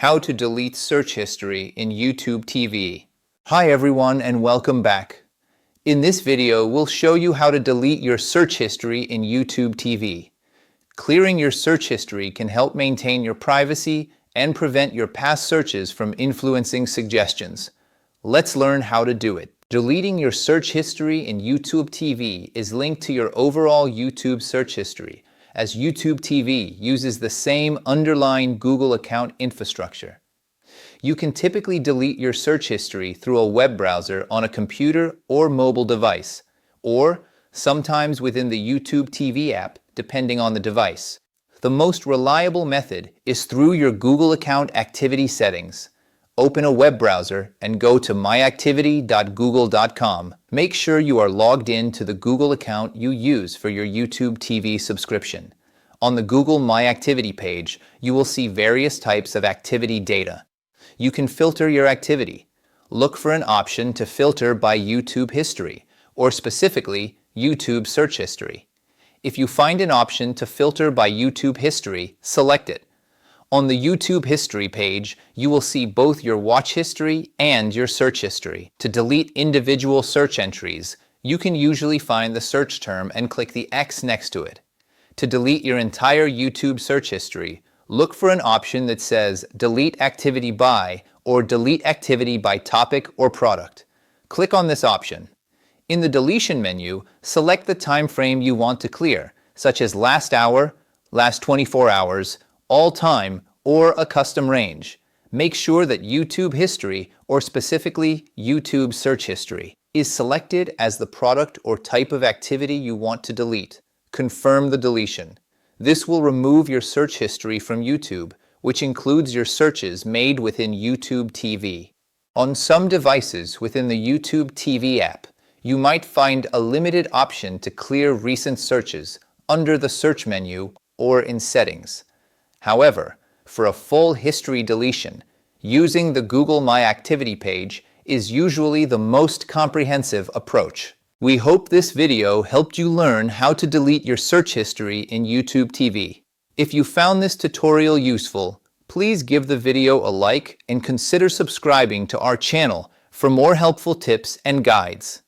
How to delete search history in YouTube TV. Hi everyone and welcome back. In this video, we'll show you how to delete your search history in YouTube TV. Clearing your search history can help maintain your privacy and prevent your past searches from influencing suggestions. Let's learn how to do it. Deleting your search history in YouTube TV is linked to your overall YouTube search history, as YouTube TV uses the same underlying Google account infrastructure. You can typically delete your search history through a web browser on a computer or mobile device, or sometimes within the YouTube TV app, depending on the device. The most reliable method is through your Google account activity settings. Open a web browser and go to myactivity.google.com. Make sure you are logged in to the Google account you use for your YouTube TV subscription. On the Google My Activity page, you will see various types of activity data. You can filter your activity. Look for an option to filter by YouTube history, or specifically, YouTube search history. If you find an option to filter by YouTube history, select it. On the YouTube history page, you will see both your watch history and your search history. To delete individual search entries, you can usually find the search term and click the X next to it. To delete your entire YouTube search history, look for an option that says Delete Activity By or Delete Activity by Topic or Product. Click on this option. In the deletion menu, select the time frame you want to clear, such as last hour, last 24 hours, all time, or a custom range. Make sure that YouTube history, or specifically YouTube search history, is selected as the product or type of activity you want to delete. Confirm the deletion. This will remove your search history from YouTube, which includes your searches made within YouTube TV. On some devices within the YouTube TV app, you might find a limited option to clear recent searches under the search menu or in settings. However, for a full history deletion, using the Google My Activity page is usually the most comprehensive approach. We hope this video helped you learn how to delete your search history in YouTube TV. If you found this tutorial useful, please give the video a like and consider subscribing to our channel for more helpful tips and guides.